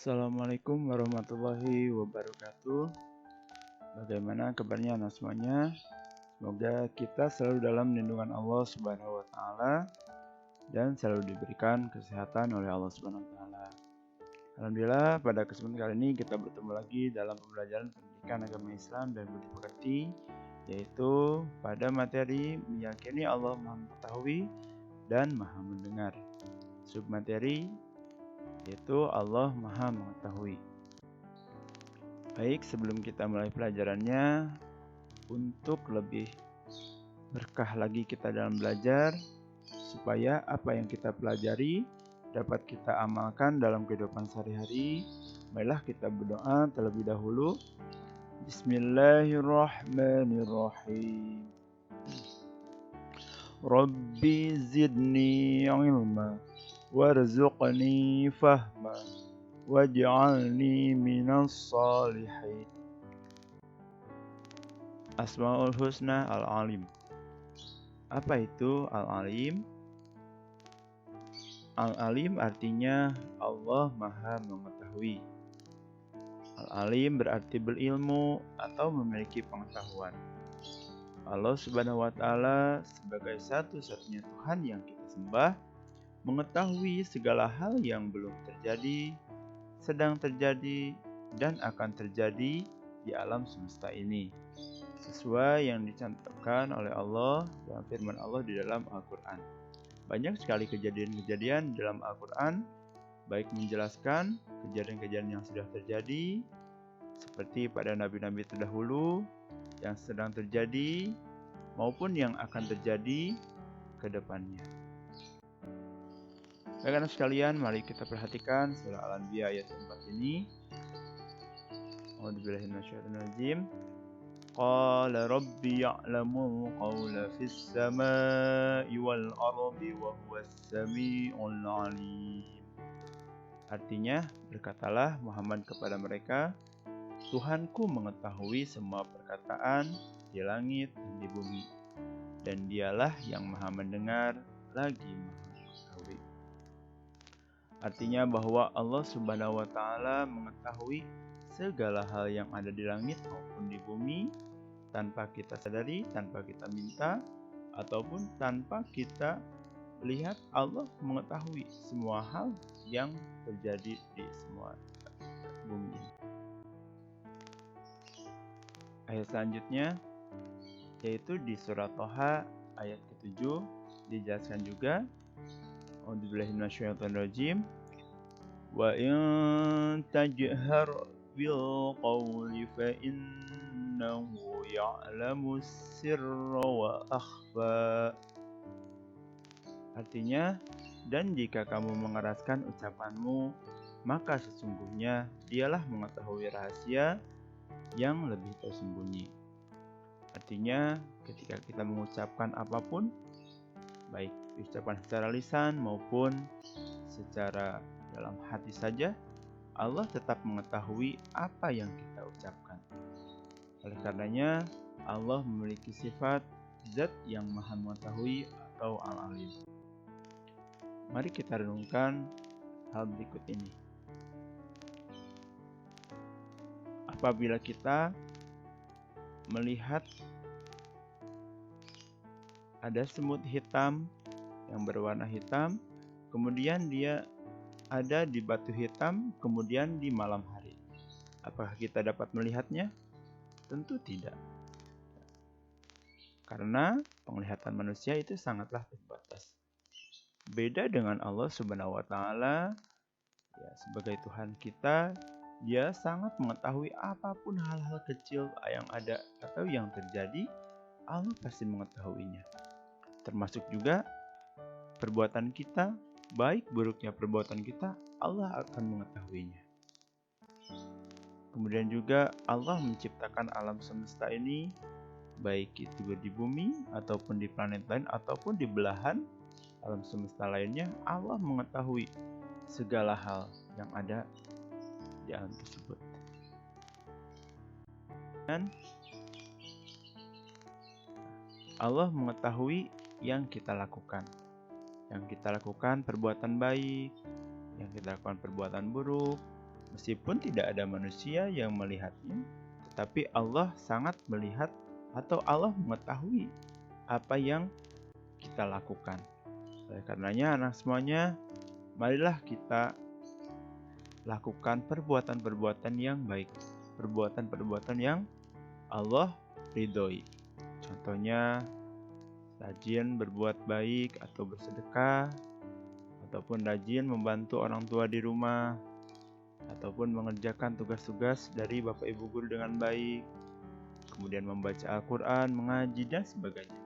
Assalamualaikum warahmatullahi wabarakatuh. Bagaimana kabarnya anak semuanya? Semoga kita selalu dalam lindungan Allah Subhanahu wa taala dan selalu diberikan kesehatan oleh Allah Subhanahu wa taala. Alhamdulillah, pada kesempatan kali ini kita bertemu lagi dalam pembelajaran pendidikan agama Islam dan budi pekerti, yaitu pada materi meyakini Allah Maha Mengetahui dan Maha Mendengar. Submateri yaitu Allah Maha Mengetahui. Baik, sebelum kita mulai pelajarannya, untuk lebih berkah lagi kita dalam belajar, supaya apa yang kita pelajari dapat kita amalkan dalam kehidupan sehari-hari, marilah kita berdoa terlebih dahulu. Bismillahirrahmanirrahim. Rabbi zidni ilma warzuqni fahma waj'alni minas salihin. Asmaul Husna Al-Alim. Apa itu Al-Alim? Al-Alim artinya Allah Maha Mengetahui. Al-Alim berarti berilmu atau memiliki pengetahuan. Allah Subhanahu wa taala sebagai satu-satunya Tuhan yang kita sembah, mengetahui segala hal yang belum terjadi, sedang terjadi, dan akan terjadi di alam semesta ini, sesuai yang dicantumkan oleh Allah dalam firman Allah di dalam Al-Quran. Banyak sekali kejadian-kejadian dalam Al-Quran, baik menjelaskan kejadian-kejadian yang sudah terjadi, seperti pada nabi-nabi terdahulu, yang sedang terjadi, maupun yang akan terjadi ke depannya. Baik anak sekalian, mari kita perhatikan surah Al-Anbiya ayat 4 ini. A'udzubillahi minasyaitonir rajim. Qala rabbi ya'lamul qawla fis samaa'i wal ardi wa huwas samii'ul 'aliim. Artinya, berkatalah Muhammad kepada mereka, Tuhanku mengetahui semua perkataan di langit dan di bumi, dan dialah yang maha mendengar lagi maha mengetahui. Artinya bahwa Allah Subhanahu wa taala mengetahui segala hal yang ada di langit maupun di bumi tanpa kita sadari, tanpa kita minta, ataupun tanpa kita lihat. Allah mengetahui semua hal yang terjadi di semua bumi. Ayat selanjutnya yaitu di surah Thaha ayat ke-7 dijelaskan juga, A'udzubillahi minasyaitonir rajim. Wa in tajhar bil qawli fa innahu ya'lamus sirra wa akhfa. Artinya, dan jika kamu mengeraskan ucapanmu, maka sesungguhnya dialah mengetahui rahasia yang lebih tersembunyi. Artinya, ketika kita mengucapkan apapun, baik diucapkan secara lisan maupun secara dalam hati saja, Allah tetap mengetahui apa yang kita ucapkan. Oleh karenanya, Allah memiliki sifat zat yang maha mengetahui atau al-alim. Mari kita renungkan hal berikut ini. Apabila kita melihat ada semut hitam yang berwarna hitam, kemudian dia ada di batu hitam, kemudian di malam hari, apakah kita dapat melihatnya? Tentu tidak, karena penglihatan manusia itu sangatlah terbatas. Beda dengan Allah Subhanahu wa taala, ya, sebagai Tuhan kita, Dia sangat mengetahui apapun hal-hal kecil yang ada atau yang terjadi, Allah pasti mengetahuinya. Termasuk juga perbuatan kita, baik buruknya perbuatan kita, Allah akan mengetahuinya. Kemudian juga Allah menciptakan alam semesta ini, baik itu di bumi ataupun di planet lain ataupun di belahan alam semesta lainnya, Allah mengetahui segala hal yang ada di alam tersebut. Dan Allah mengetahui yang kita lakukan. Yang kita lakukan perbuatan baik, yang kita lakukan perbuatan buruk, Meskipun tidak ada manusia yang melihatnya, tetapi Allah sangat melihat atau Allah mengetahui apa yang kita lakukan. Oleh karenanya anak semuanya, marilah kita lakukan perbuatan-perbuatan yang baik, perbuatan-perbuatan yang Allah ridhoi. Contohnya, rajin berbuat baik atau bersedekah, ataupun rajin membantu orang tua di rumah, ataupun mengerjakan tugas-tugas dari Bapak Ibu guru dengan baik, kemudian membaca Al-Quran, mengaji, dan sebagainya.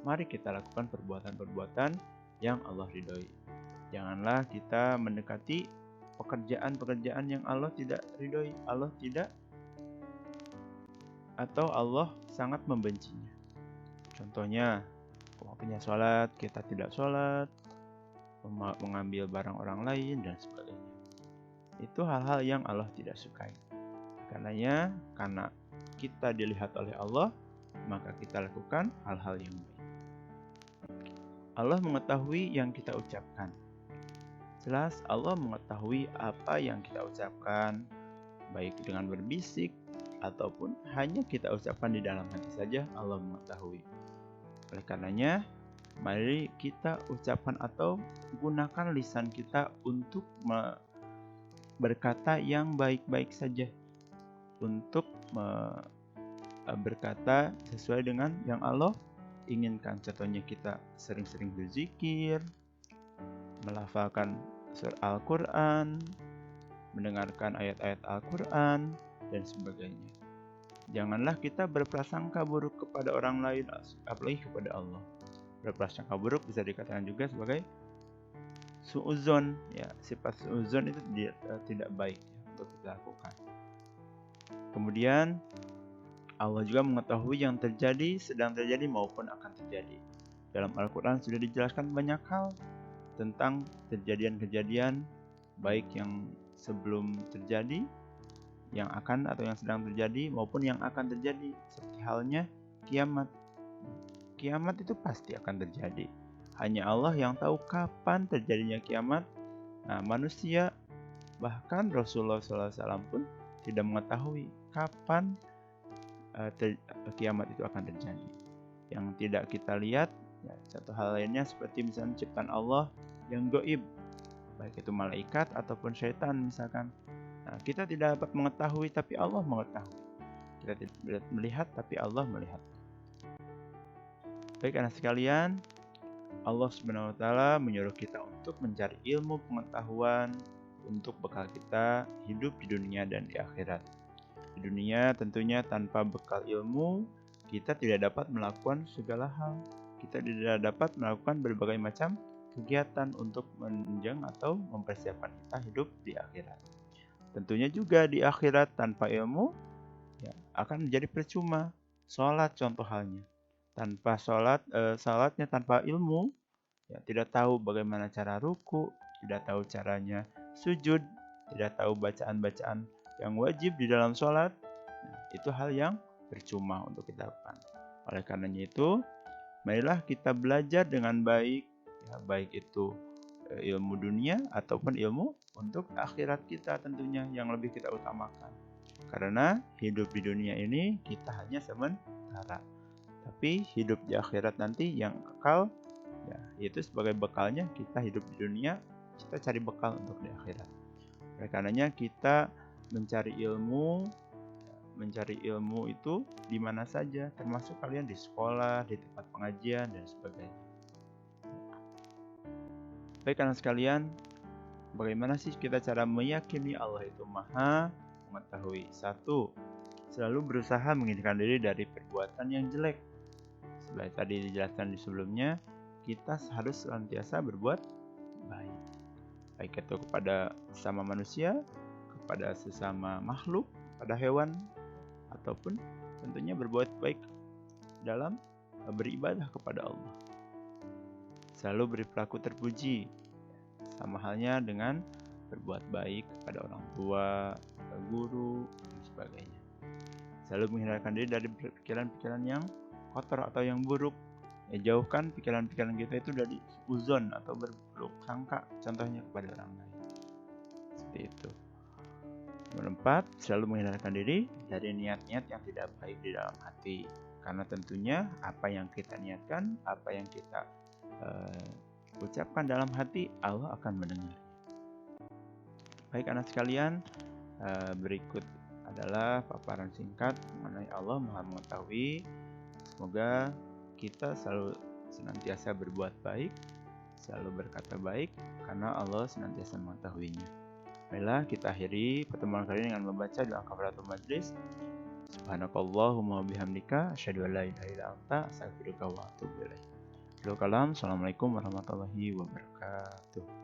Mari kita lakukan perbuatan-perbuatan yang Allah ridhoi. Janganlah kita mendekati pekerjaan-pekerjaan yang Allah tidak ridhoi, Allah tidak, atau Allah sangat membencinya. Contohnya, waktunya sholat, kita tidak sholat, mengambil barang orang lain, dan sebagainya. Itu hal-hal yang Allah tidak sukai. Karena kita dilihat oleh Allah, maka kita lakukan hal-hal yang baik. Allah mengetahui yang kita ucapkan. Jelas Allah mengetahui apa yang kita ucapkan, baik dengan berbisik ataupun hanya kita ucapkan di dalam hati saja, Allah mengetahui. Oleh karenanya, mari kita ucapkan atau gunakan lisan kita untuk berkata yang baik-baik saja, untuk berkata sesuai dengan yang Allah inginkan. Contohnya kita sering-sering berzikir, melafalkan surah Al-Quran, mendengarkan ayat-ayat Al-Quran, dan sebagainya. Janganlah kita berprasangka buruk kepada orang lain, apalagi kepada Allah. Berprasangka buruk bisa dikatakan juga sebagai su'uzon. Ya, sifat su'uzon itu tidak baik untuk kita lakukan. Kemudian Allah juga mengetahui yang terjadi, sedang terjadi maupun akan terjadi. Dalam Al-Quran sudah dijelaskan banyak hal tentang kejadian-kejadian baik yang sebelum terjadi, yang akan atau yang sedang terjadi, maupun yang akan terjadi. Seperti halnya kiamat. Kiamat itu pasti akan terjadi. Hanya Allah yang tahu kapan terjadinya kiamat. Nah, manusia, bahkan Rasulullah SAW pun tidak mengetahui kapan kiamat itu akan terjadi. Yang tidak kita lihat, ya, satu hal lainnya seperti misalnya ciptaan Allah yang gaib, baik itu malaikat ataupun syaitan misalkan. Nah, kita tidak dapat mengetahui, tapi Allah mengetahui. Kita tidak melihat, tapi Allah melihat. Baik anak sekalian, Allah Subhanahu wa Ta'ala menyuruh kita untuk mencari ilmu pengetahuan untuk bekal kita hidup di dunia dan di akhirat. Di dunia tentunya tanpa bekal ilmu, kita tidak dapat melakukan segala hal. Kita tidak dapat melakukan berbagai macam kegiatan untuk menunjang atau mempersiapkan kita hidup di akhirat. Tentunya juga di akhirat tanpa ilmu, ya, akan menjadi percuma. Sholat contoh halnya. Tanpa sholatnya tanpa ilmu, ya, tidak tahu bagaimana cara ruku, tidak tahu caranya sujud, tidak tahu bacaan-bacaan yang wajib di dalam sholat. Nah, itu hal yang percuma untuk kita lakukan. Oleh karenanya itu, marilah kita belajar dengan baik, ya, baik itu ilmu dunia ataupun ilmu untuk akhirat kita tentunya yang lebih kita utamakan. Karena hidup di dunia ini kita hanya sementara, tapi hidup di akhirat nanti yang kekal, ya, itu sebagai bekalnya kita hidup di dunia, kita cari bekal untuk di akhirat. Oleh karenanya kita mencari ilmu itu di mana saja, termasuk kalian di sekolah, di tempat pengajian, dan sebagainya. Baik anak sekalian, bagaimana sih kita cara meyakini Allah itu maha mengetahui? 1. Selalu berusaha menghindarkan diri dari perbuatan yang jelek. Seperti tadi dijelaskan di sebelumnya, kita harus senantiasa berbuat baik. Baik itu kepada sesama manusia, kepada sesama makhluk, pada hewan, ataupun tentunya berbuat baik dalam beribadah kepada Allah. Selalu berperilaku terpuji, sama halnya dengan berbuat baik kepada orang tua, guru, dan sebagainya. Selalu menghindarkan diri dari pikiran-pikiran yang kotor atau yang buruk. Ya, jauhkan pikiran-pikiran kita itu dari uzon atau berburuk sangka, contohnya kepada orang lain. Seperti itu. keempat, selalu menghindarkan diri dari niat-niat yang tidak baik di dalam hati. Karena tentunya apa yang kita niatkan, apa yang kita ucapkan dalam hati, Allah akan mendengar. Baik anak sekalian, berikut adalah paparan singkat mengenai Allah Maha Mengetahui. Semoga kita selalu senantiasa berbuat baik, selalu berkata baik, karena Allah senantiasa mengetahuinya. Baiklah, kita akhiri pertemuan kali ini dengan membaca doa kafaratul majlis. Subhanakallahumma bihamdika asyhadu an la ilaha illa anta astaghfiruka wa atubu ilaik. Assalamualaikum warahmatullahi wabarakatuh.